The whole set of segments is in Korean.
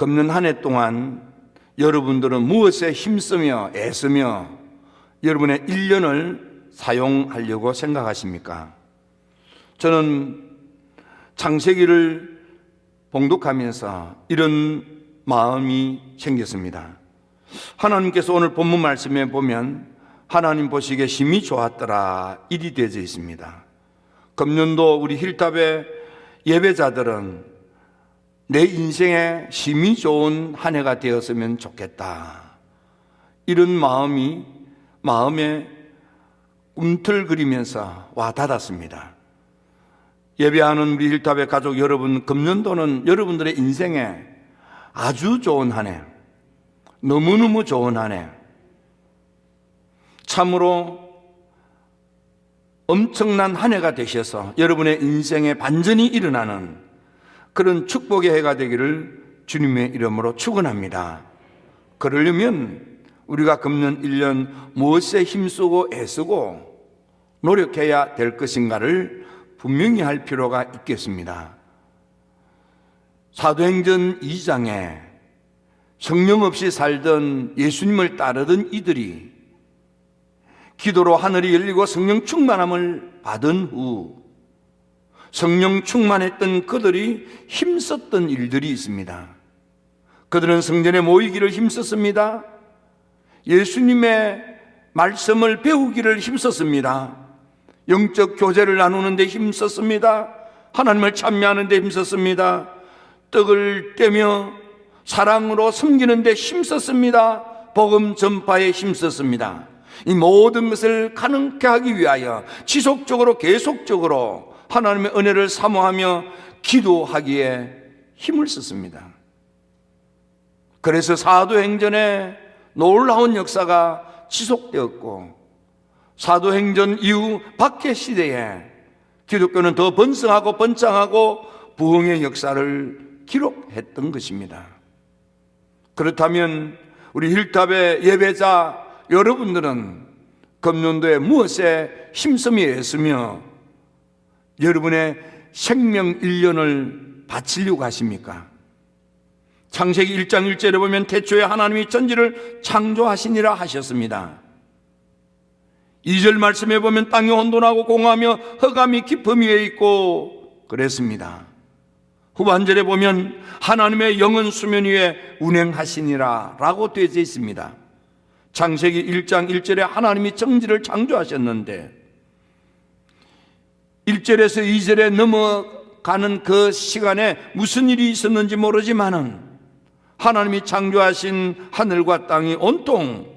금년 한 해 동안 여러분들은 무엇에 힘쓰며 애쓰며 여러분의 1년을 사용하려고 생각하십니까? 저는 창세기를 봉독하면서 이런 마음이 생겼습니다. 하나님께서 오늘 본문 말씀에 보면 하나님 보시기에 심히 좋았더라 일이 되어져 있습니다. 금년도 우리 힐탑의 예배자들은 내 인생에 심히 좋은 한 해가 되었으면 좋겠다, 이런 마음에 꿈틀거리면서 와 닿았습니다. 예배하는 우리 힐탑의 가족 여러분, 금년도는 여러분들의 인생에 아주 좋은 한 해, 너무너무 좋은 한 해, 참으로 엄청난 한 해가 되셔서 여러분의 인생에 반전이 일어나는 그런 축복의 해가 되기를 주님의 이름으로 축원합니다. 그러려면 우리가 금년 1년 무엇에 힘쓰고 애쓰고 노력해야 될 것인가를 분명히 할 필요가 있겠습니다. 사도행전 2장에 성령 없이 살던 예수님을 따르던 이들이 기도로 하늘이 열리고 성령 충만함을 받은 후 성령 충만했던 그들이 힘썼던 일들이 있습니다. 그들은 성전에 모이기를 힘썼습니다. 예수님의 말씀을 배우기를 힘썼습니다. 영적 교제를 나누는 데 힘썼습니다. 하나님을 찬미하는 데 힘썼습니다. 떡을 떼며 사랑으로 섬기는 데 힘썼습니다. 복음 전파에 힘썼습니다. 이 모든 것을 가능케 하기 위하여 지속적으로 계속적으로 하나님의 은혜를 사모하며 기도하기에 힘을 썼습니다. 그래서 사도행전에 놀라운 역사가 지속되었고, 사도행전 이후 박해 시대에 기독교는 더 번성하고 번창하고 부흥의 역사를 기록했던 것입니다. 그렇다면 우리 힐탑의 예배자 여러분들은 금년도에 무엇에 힘쓰며 애쓰며 여러분의 생명 1년을 바치려고 하십니까? 창세기 1장 1절에 보면 태초에 하나님이 천지를 창조하시니라 하셨습니다. 2절 말씀에 보면 땅이 혼돈하고 공허하며 흑암이 깊음 위에 있고 그랬습니다. 후반절에 보면 하나님의 영은 수면 위에 운행하시니라 라고 되어져 있습니다. 창세기 1장 1절에 하나님이 천지를 창조하셨는데 1절에서 2절에 넘어가는 그 시간에 무슨 일이 있었는지 모르지만은 하나님이 창조하신 하늘과 땅이 온통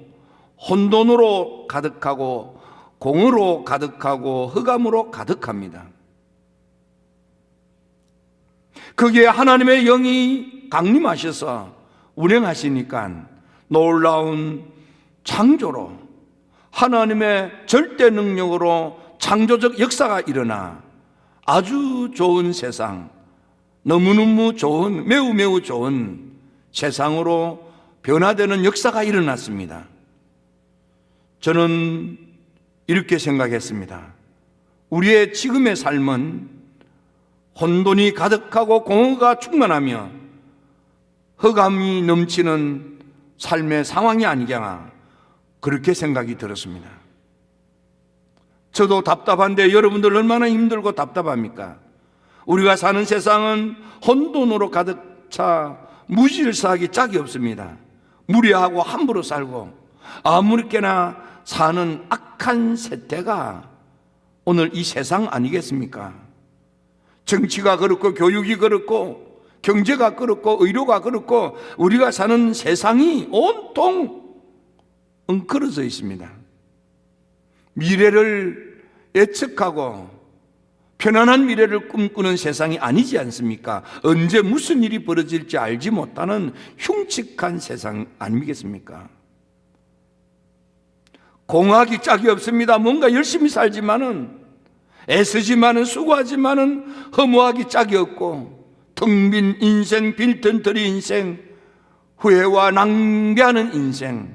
혼돈으로 가득하고 공으로 가득하고 흑암으로 가득합니다. 거기에 하나님의 영이 강림하셔서 운행하시니까 놀라운 창조로 하나님의 절대 능력으로 창조적 역사가 일어나 아주 좋은 세상, 너무너무 좋은, 매우 좋은 세상으로 변화되는 역사가 일어났습니다. 저는 이렇게 생각했습니다. 우리의 지금의 삶은 혼돈이 가득하고 공허가 충만하며 흑암이 넘치는 삶의 상황이 아니냐, 그렇게 생각이 들었습니다. 저도 답답한데 여러분들 얼마나 힘들고 답답합니까? 우리가 사는 세상은 혼돈으로 가득 차 무질서하기 짝이 없습니다. 무례하고 함부로 살고 아무렇게나 사는 악한 세태가 오늘 이 세상 아니겠습니까? 정치가 그렇고 교육이 그렇고 경제가 그렇고 의료가 그렇고 우리가 사는 세상이 온통 엉클어져 있습니다. 미래를 예측하고 편안한 미래를 꿈꾸는 세상이 아니지 않습니까? 언제 무슨 일이 벌어질지 알지 못하는 흉측한 세상 아니겠습니까? 공학이 짝이 없습니다. 뭔가 열심히 살지만은, 애쓰지만은, 수고하지만은 허무하기 짝이 없고, 텅 빈 인생, 빈털터리 인생, 후회와 낭비하는 인생.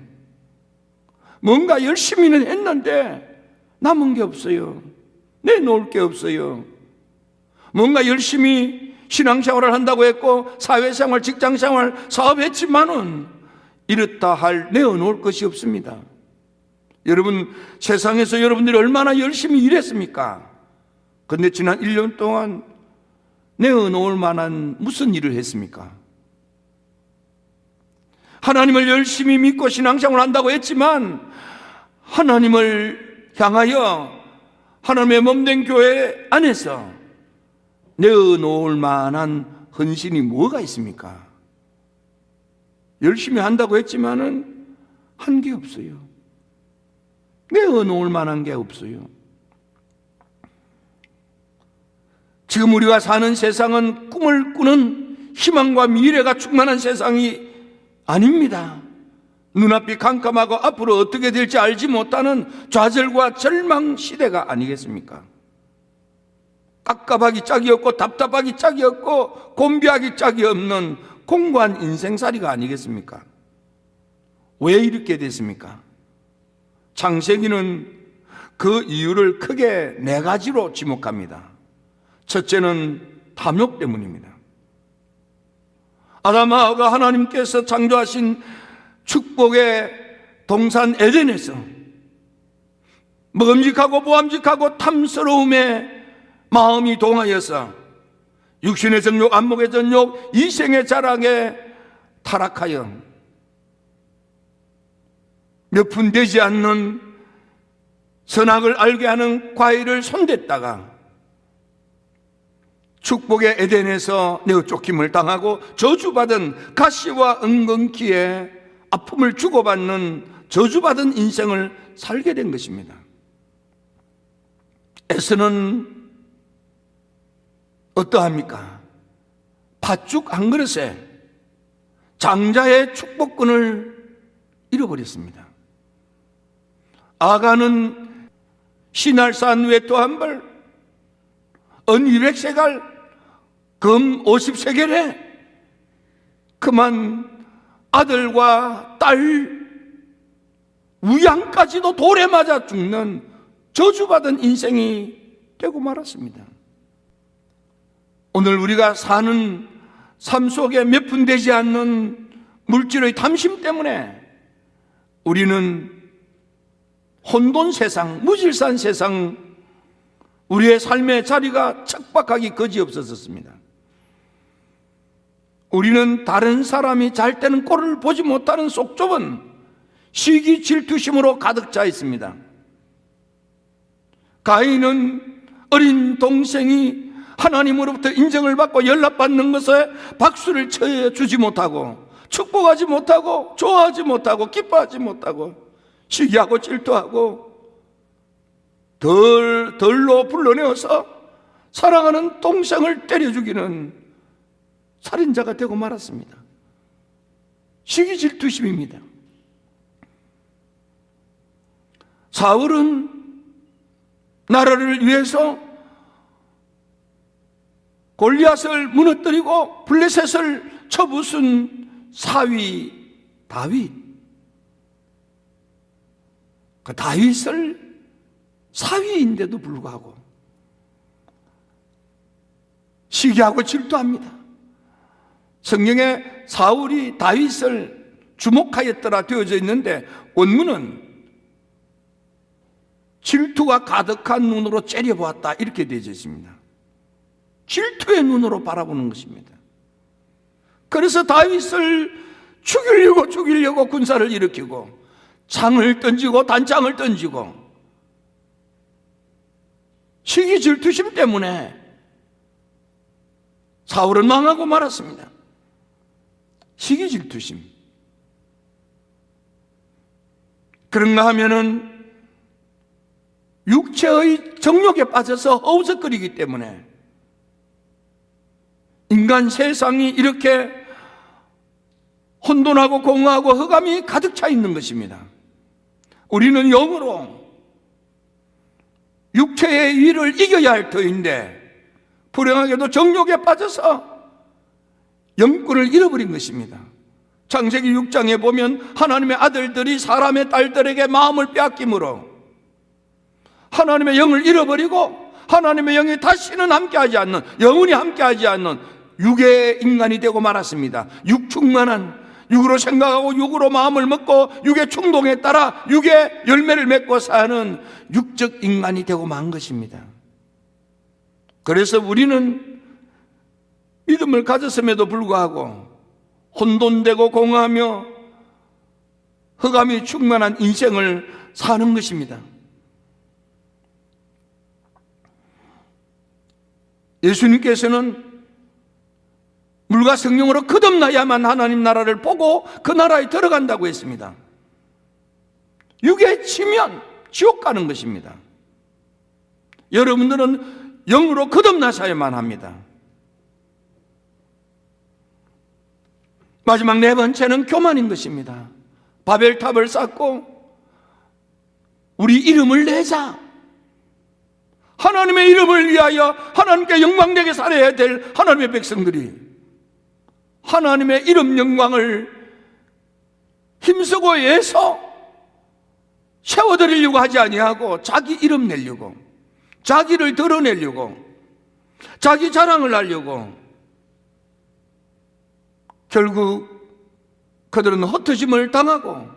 뭔가 열심히는 했는데 남은 게 없어요. 내놓을 게 없어요. 뭔가 열심히 신앙생활을 한다고 했고 사회생활, 직장생활, 사업했지만은 이렇다 할 내어놓을 것이 없습니다. 여러분, 세상에서 여러분들이 얼마나 열심히 일했습니까? 그런데 지난 1년 동안 내어놓을 만한 무슨 일을 했습니까? 하나님을 열심히 믿고 신앙생활을 한다고 했지만 하나님을 향하여 하나님의 몸된 교회 안에서 내어놓을 만한 헌신이 뭐가 있습니까? 열심히 한다고 했지만은 한 게 없어요. 내어놓을 만한 게 없어요. 지금 우리가 사는 세상은 꿈을 꾸는 희망과 미래가 충만한 세상이 아닙니다. 눈앞이 캄캄하고 앞으로 어떻게 될지 알지 못하는 좌절과 절망 시대가 아니겠습니까? 깝깝하기 짝이 없고 답답하기 짝이 없고 곤비하기 짝이 없는 공고한 인생살이가 아니겠습니까? 왜 이렇게 됐습니까? 창세기는 그 이유를 크게 4가지로 지목합니다. 첫째는 탐욕 때문입니다. 아담과 하와가 하나님께서 창조하신 축복의 동산 에덴에서 먹음직하고 보암직하고 탐스러움에 마음이 동하여서 육신의 정욕, 안목의 정욕, 이생의 자랑에 타락하여 몇 푼 되지 않는 선악을 알게 하는 과일을 손댔다가 축복의 에덴에서 내어 쫓김을 당하고 저주받은 가시와 은근키에 아픔을 주고받는 저주받은 인생을 살게 된 것입니다. 에서는 어떠합니까? 팥죽 한 그릇에 장자의 축복권을 잃어버렸습니다. 아가는 신할산 외투 한 벌, 은 200세갈, 금 50세겔에 그만 아들과 딸 우양까지도 돌에 맞아 죽는 저주받은 인생이 되고 말았습니다. 오늘 우리가 사는 삶 속에 몇 푼 되지 않는 물질의 탐심 때문에 우리는 혼돈 세상, 무질서한 세상, 우리의 삶의 자리가 척박하기 거지없었습니다. 우리는 다른 사람이 잘 되는 꼴을 보지 못하는 속 좁은 시기 질투심으로 가득 차 있습니다. 가인은 어린 동생이 하나님으로부터 인정을 받고 연락받는 것에 박수를 쳐주지 못하고 축복하지 못하고 좋아하지 못하고 기뻐하지 못하고 시기하고 질투하고 덜로 불러내어서 사랑하는 동생을 때려 죽이는 살인자가 되고 말았습니다. 시기 질투심입니다. 사울은 나라를 위해서 골리앗을 무너뜨리고 블레셋을 쳐부순 사위 다윗, 그 다윗을 사위인데도 불구하고 시기하고 질투합니다. 성경에 사울이 다윗을 주목하였더라 되어져 있는데 원문은 질투가 가득한 눈으로 째려보았다 이렇게 되어져 있습니다. 질투의 눈으로 바라보는 것입니다. 그래서 다윗을 죽이려고 군사를 일으키고 창을 던지고 단창을 던지고 시기 질투심 때문에 사울은 망하고 말았습니다. 시기 질투심. 그런가 하면은 육체의 정욕에 빠져서 허우적거리기 때문에 인간 세상이 이렇게 혼돈하고 공허하고 흑암이 가득 차 있는 것입니다. 우리는 영으로 육체의 일을 이겨야 할 터인데 불행하게도 정욕에 빠져서 영권을 잃어버린 것입니다. 창세기 6장에 보면 하나님의 아들들이 사람의 딸들에게 마음을 빼앗김으로 하나님의 영을 잃어버리고 하나님의 영이 다시는 함께하지 않는, 영원히 함께하지 않는 육의 인간이 되고 말았습니다. 육충만한, 육으로 생각하고 육으로 마음을 먹고 육의 충동에 따라 육의 열매를 맺고 사는 육적 인간이 되고 만 것입니다. 그래서 우리는 믿음을 가졌음에도 불구하고 혼돈되고 공허하며 흑암이 충만한 인생을 사는 것입니다. 예수님께서는 물과 성령으로 거듭나야만 하나님 나라를 보고 그 나라에 들어간다고 했습니다. 육에 치면 지옥 가는 것입니다. 여러분들은 영으로 거듭나셔야만 합니다. 마지막 네 번째는 교만인 것입니다. 바벨탑을 쌓고 우리 이름을 내자, 하나님의 이름을 위하여 하나님께 영광되게 살아야 될 하나님의 백성들이 하나님의 이름 영광을 힘쓰고 애써 세워드리려고 하지 아니하고 자기 이름 내려고, 자기를 드러내려고, 자기 자랑을 하려고, 결국 그들은 흩어짐을 당하고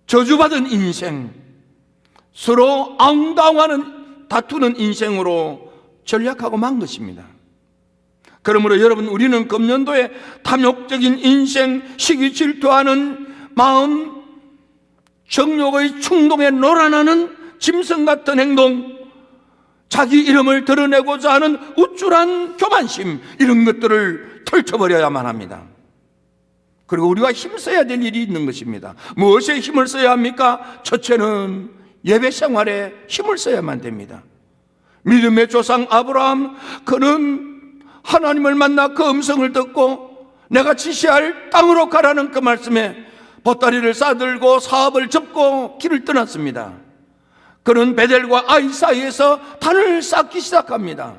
저주받은 인생, 서로 앙당하는 다투는 인생으로 전락하고 만 것입니다. 그러므로 여러분, 우리는 금년도에 탐욕적인 인생, 시기 질투하는 마음, 정욕의 충동에 놀아나는 짐승 같은 행동, 자기 이름을 드러내고자 하는 우쭐한 교만심, 이런 것들을 털쳐버려야만 합니다. 그리고 우리가 힘써야 될 일이 있는 것입니다. 무엇에 힘을 써야 합니까? 첫째는 예배 생활에 힘을 써야만 됩니다. 믿음의 조상 아브라함, 그는 하나님을 만나 그 음성을 듣고 내가 지시할 땅으로 가라는 그 말씀에 보따리를 싸들고 사업을 접고 길을 떠났습니다. 그는 베델과 아이 사이에서 단을 쌓기 시작합니다.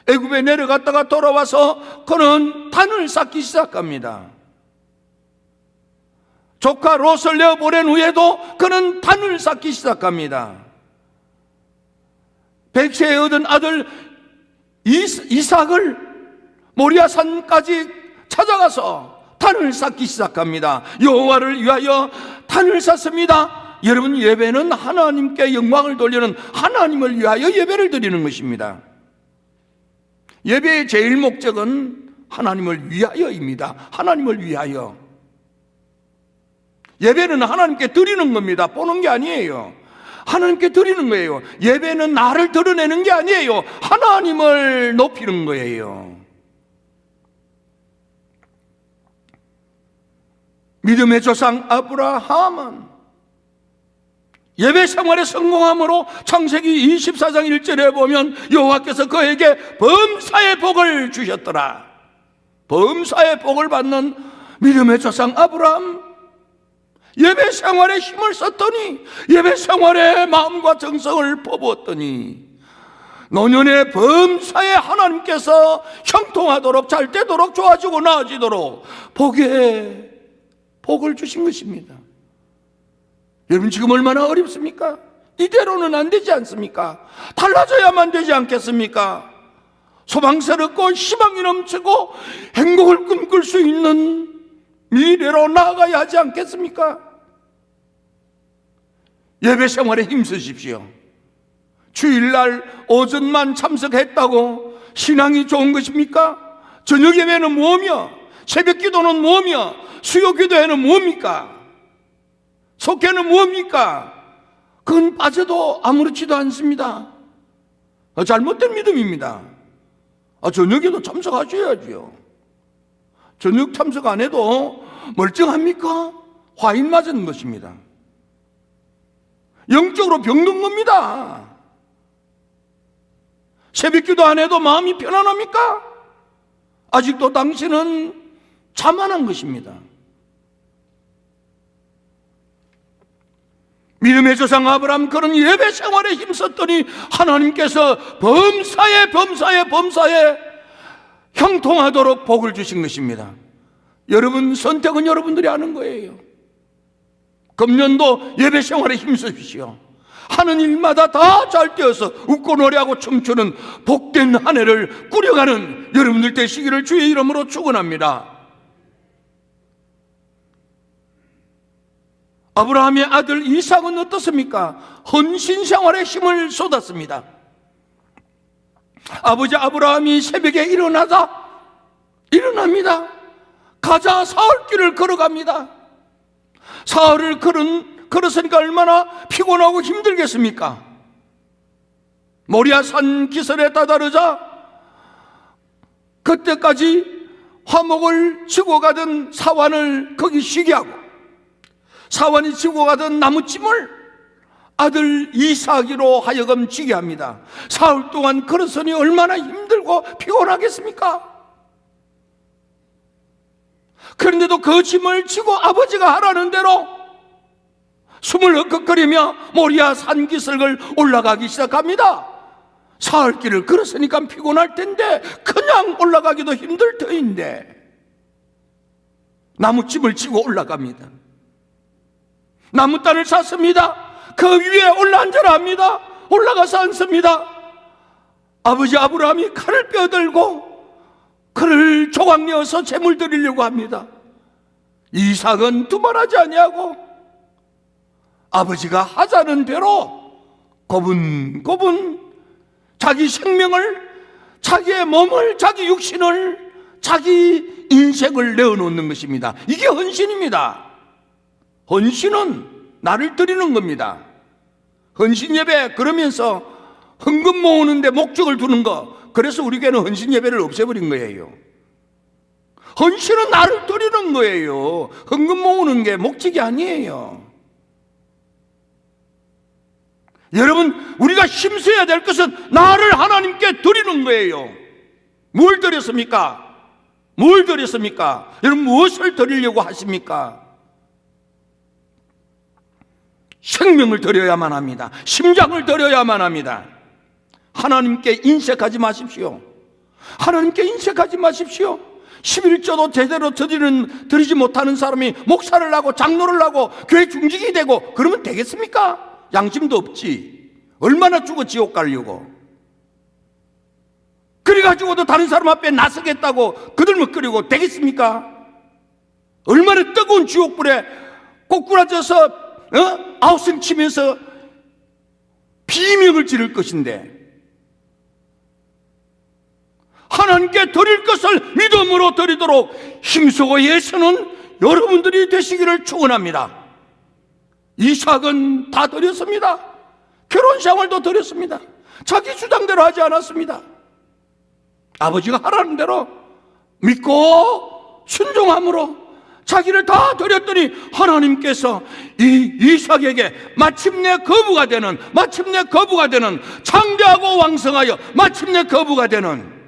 애굽에 내려갔다가 돌아와서 그는 단을 쌓기 시작합니다. 조카 롯을 내어보낸 후에도 그는 단을 쌓기 시작합니다. 백세에 얻은 아들 이삭을 모리아산까지 찾아가서 단을 쌓기 시작합니다. 여호와를 위하여 단을 쌓습니다. 여러분, 예배는 하나님께 영광을 돌리는, 하나님을 위하여 예배를 드리는 것입니다. 예배의 제일 목적은 하나님을 위하여입니다. 하나님을 위하여. 예배는 하나님께 드리는 겁니다. 보는 게 아니에요. 하나님께 드리는 거예요. 예배는 나를 드러내는 게 아니에요. 하나님을 높이는 거예요. 믿음의 조상 아브라함은 예배 생활에 성공함으로 창세기 24장 1절에 보면 여호와께서 그에게 범사의 복을 주셨더라. 범사의 복을 받는 믿음의 조상 아브라함, 예배 생활에 힘을 썼더니, 예배 생활에 마음과 정성을 퍼부었더니 노년의 범사에 하나님께서 형통하도록, 잘 되도록, 좋아지고 나아지도록 복을 주신 것입니다. 여러분, 지금 얼마나 어렵습니까? 이대로는 안 되지 않습니까? 달라져야만 되지 않겠습니까? 소망스럽고 희망이 넘치고 행복을 꿈꿀 수 있는 미래로 나아가야 하지 않겠습니까? 예배 생활에 힘쓰십시오. 주일날 오전만 참석했다고 신앙이 좋은 것입니까? 저녁 예배는 뭐며, 새벽 기도는 뭐며, 수요 기도회는 뭡니까? 속회는 뭡니까? 그건 빠져도 아무렇지도 않습니다. 잘못된 믿음입니다. 저녁에도 참석하셔야죠. 저녁 참석 안 해도 멀쩡합니까? 화인 맞은 것입니다. 영적으로 병든 겁니다. 새벽기도 안 해도 마음이 편안합니까? 아직도 당신은 자만한 것입니다. 믿음의 조상 아브라함, 그런 예배 생활에 힘썼더니 하나님께서 범사에 형통하도록 복을 주신 것입니다. 여러분, 선택은 여러분들이 하는 거예요. 금년도 예배 생활에 힘쓰십시오. 하는 일마다 다 잘 되어서 웃고 노래하고 춤추는 복된 한 해를 꾸려가는 여러분들 되시기를 주의 이름으로 축원합니다. 아브라함의 아들 이삭은 어떻습니까? 헌신 생활에 힘을 쏟았습니다. 아버지 아브라함이 새벽에 일어납니다. 가자 사흘길을 걸어갑니다. 사흘을 걸었으니까 얼마나 피곤하고 힘들겠습니까? 모리아 산 기슭에 다다르자 그때까지 화목을 지고 가던 사환을 거기 쉬게 하고 사환이 지고 가던 나무찜을 아들 이삭으로 하여금 지게 합니다. 사흘 동안 걸었으니 얼마나 힘들고 피곤하겠습니까? 그런데도 그 짐을 지고 아버지가 하라는 대로 숨을 헉헉거리며 모리아 산기슭을 올라가기 시작합니다. 사흘 길을 걸었으니까 피곤할 텐데 그냥 올라가기도 힘들 터인데 나무집을 지고 올라갑니다. 나무단을 샀습니다. 그 위에 올라앉으라 합니다. 올라가서 앉습니다. 아버지 아브라함이 칼을 빼어들고 그를 조각 내어서 제물 드리려고 합니다. 이삭은 두말하지 아니하고 아버지가 하자는 대로 고분고분 자기 생명을, 자기의 몸을, 자기 육신을, 자기 인생을 내어놓는 것입니다. 이게 헌신입니다. 헌신은 나를 드리는 겁니다. 헌신 예배 그러면서 헌금 모으는데 목적을 두는 거, 그래서 우리 교회는 헌신 예배를 없애버린 거예요. 헌신은 나를 드리는 거예요. 헌금 모으는 게 목적이 아니에요. 여러분, 우리가 힘써야 될 것은 나를 하나님께 드리는 거예요. 뭘 드렸습니까? 뭘 드렸습니까? 여러분, 무엇을 드리려고 하십니까? 생명을 드려야만 합니다. 심장을 드려야만 합니다. 하나님께 인색하지 마십시오. 하나님께 인색하지 마십시오. 11조도 제대로 드리지 못하는 사람이 목사를 하고 장로를 하고 교회 중직이 되고 그러면 되겠습니까? 양심도 없지. 얼마나 죽어 지옥 가려고. 그래가지고도 다른 사람 앞에 나서겠다고 그들먹거리고 되겠습니까? 얼마나 뜨거운 지옥불에 꼬꾸라져서 아우성 치면서 비명을 지를 것인데, 하나님께 드릴 것을 믿음으로 드리도록 힘쓰고 애쓰는 여러분들이 되시기를 축원합니다. 이삭은 다 드렸습니다. 결혼 생활도 드렸습니다. 자기 주장대로 하지 않았습니다. 아버지가 하라는 대로 믿고 순종함으로 자기를 다 드렸더니 하나님께서 이 이삭에게 마침내 거부가 되는 창대하고 왕성하여 마침내 거부가 되는,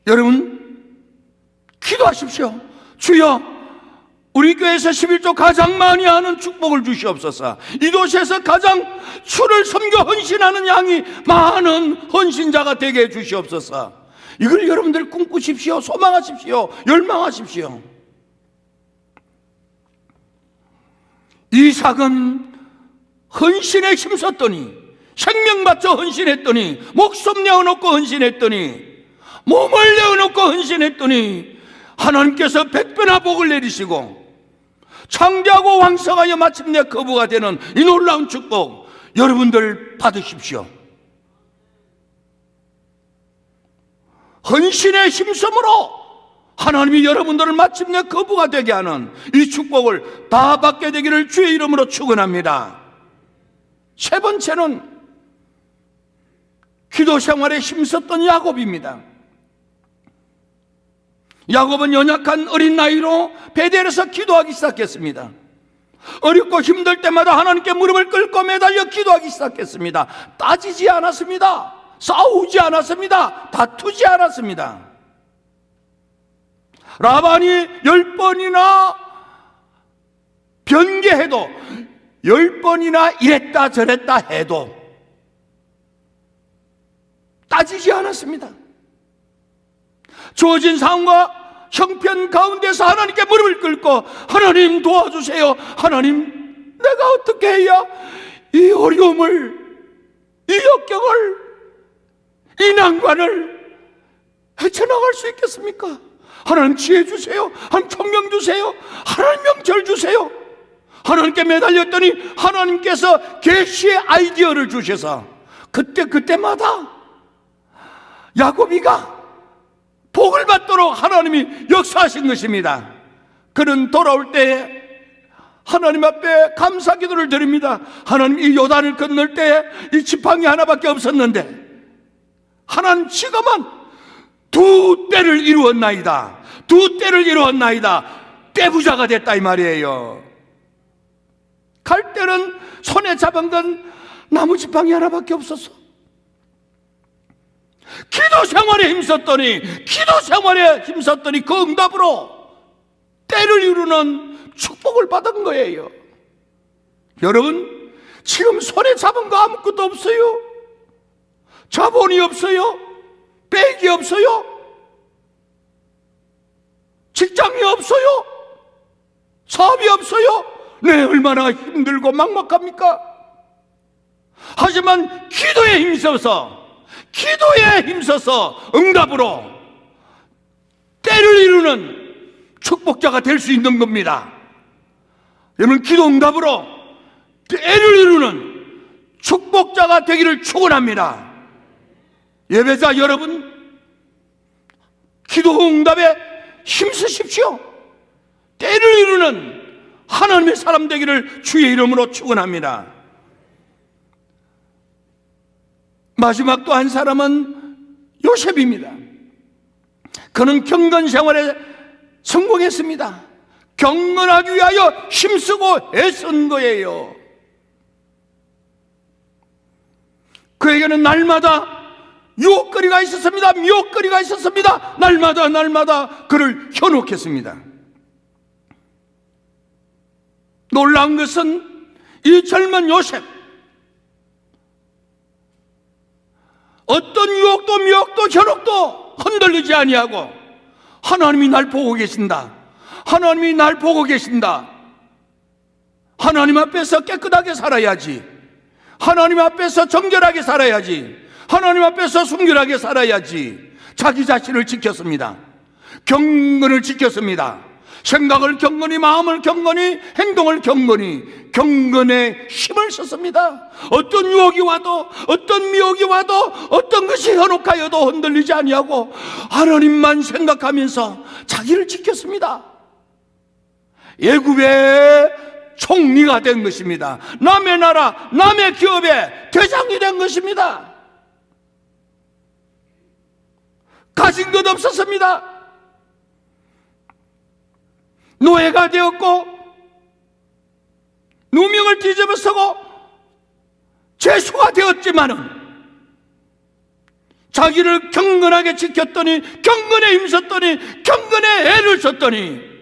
여러분 기도하십시오. 주여, 우리 교회에서 11조 가장 많이 하는 축복을 주시옵소서. 이 도시에서 가장 주를 섬겨 헌신하는 양이 많은 헌신자가 되게 해 주시옵소서. 이걸 여러분들 꿈꾸십시오. 소망하십시오. 열망하십시오. 이삭은 헌신에 힘썼더니, 생명 바쳐 헌신했더니, 목숨 내어놓고 헌신했더니, 몸을 내어놓고 헌신했더니 하나님께서 백배나 복을 내리시고 창대하고 왕성하여 마침내 거부가 되는 이 놀라운 축복 여러분들 받으십시오. 헌신의 힘쓰므로 하나님이 여러분들을 마침내 거부가 되게 하는 이 축복을 다 받게 되기를 주의 이름으로 축원합니다. 세 번째는 기도 생활에 힘썼던 야곱입니다. 야곱은 연약한 어린 나이로 베델에서 기도하기 시작했습니다. 어렵고 힘들 때마다 하나님께 무릎을 꿇고 매달려 기도하기 시작했습니다. 따지지 않았습니다. 싸우지 않았습니다. 다투지 않았습니다. 라반이 10번이나 변개해도, 10번이나 이랬다 저랬다 해도 따지지 않았습니다. 주어진 상황과 형편 가운데서 하나님께 무릎을 꿇고 하나님 도와주세요. 하나님, 내가 어떻게 해야 이 어려움을, 이 역경을, 이 난관을 헤쳐나갈 수 있겠습니까? 하나님 지혜 주세요. 하나님 총명 주세요. 하나님 명철 주세요. 하나님께 매달렸더니 하나님께서 계시의 아이디어를 주셔서 그때마다 야곱이가 복을 받도록 하나님이 역사하신 것입니다. 그는 돌아올 때에 하나님 앞에 감사 기도를 드립니다. 하나님, 이 요단을 건널 때 이 지팡이 하나밖에 없었는데 하나님 지금은 두 떼를 이루었나이다. 두 떼를 이루었나이다. 떼부자가 됐다 이 말이에요. 갈 때는 손에 잡은 건 나무 지팡이 하나밖에 없었어. 기도 생활에 힘썼더니 그 응답으로 때를 이루는 축복을 받은 거예요. 여러분, 지금 손에 잡은 거 아무것도 없어요. 자본이 없어요. 백이 없어요. 직장이 없어요. 사업이 없어요. 네, 얼마나 힘들고 막막합니까? 하지만 기도에 힘써서 응답으로 때를 이루는 축복자가 될 수 있는 겁니다. 여러분, 기도 응답으로 때를 이루는 축복자가 되기를 축원합니다. 예배자 여러분, 기도 응답에 힘쓰십시오. 때를 이루는 하나님의 사람 되기를 주의 이름으로 축원합니다. 마지막 또 한 사람은 요셉입니다. 그는 경건 생활에 성공했습니다. 경건하기 위하여 힘쓰고 애쓴 거예요. 그에게는 날마다 유혹거리가 있었습니다. 미혹거리가 있었습니다. 날마다 그를 현혹했습니다. 놀라운 것은 이 젊은 요셉, 어떤 유혹도 미혹도 현혹도 흔들리지 아니하고 하나님이 날 보고 계신다. 하나님이 날 보고 계신다. 하나님 앞에서 깨끗하게 살아야지. 하나님 앞에서 정결하게 살아야지. 하나님 앞에서 순결하게 살아야지. 자기 자신을 지켰습니다. 경건을 지켰습니다. 생각을 경건히, 마음을 경건히, 행동을 경건히, 경건에 힘을 썼습니다. 어떤 유혹이 와도, 어떤 미혹이 와도, 어떤 것이 현혹하여도 흔들리지 아니하고 하나님만 생각하면서 자기를 지켰습니다. 애굽의 총리가 된 것입니다. 남의 나라, 남의 기업의 대장이 된 것입니다. 가진 것 없었습니다. 노예가 되었고 누명을 뒤집어쓰고 죄수가 되었지만은 자기를 경건하게 지켰더니, 경건에 힘썼더니, 경건에 애를 썼더니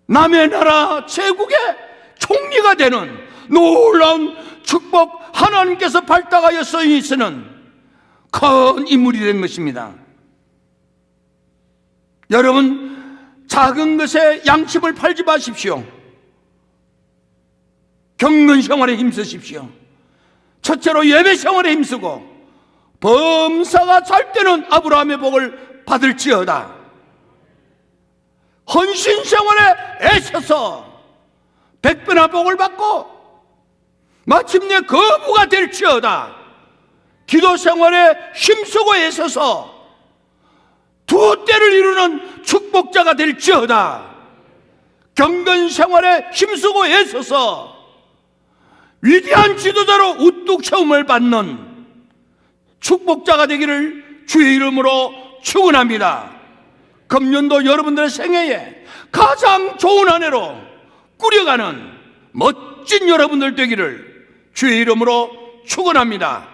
남의 나라 제국의 총리가 되는 놀라운 축복, 하나님께서 발탁하여 쓰이시는 큰 인물이 된 것입니다. 여러분, 작은 것에 양심을 팔지 마십시오. 경건 생활에 힘쓰십시오. 첫째로 예배 생활에 힘쓰고 범사가 잘 때는 아브라함의 복을 받을지어다. 헌신 생활에 애써서 백배나 복을 받고 마침내 거부가 될지어다. 기도 생활에 힘쓰고 애써서 두 때를 이루는 축복자가 될지어다. 경건 생활에 힘쓰고 애써서 위대한 지도자로 우뚝 세움을 받는 축복자가 되기를 주의 이름으로 축원합니다. 금년도 여러분들의 생애에 가장 좋은 한 해로 꾸려가는 멋진 여러분들 되기를 주의 이름으로 축원합니다.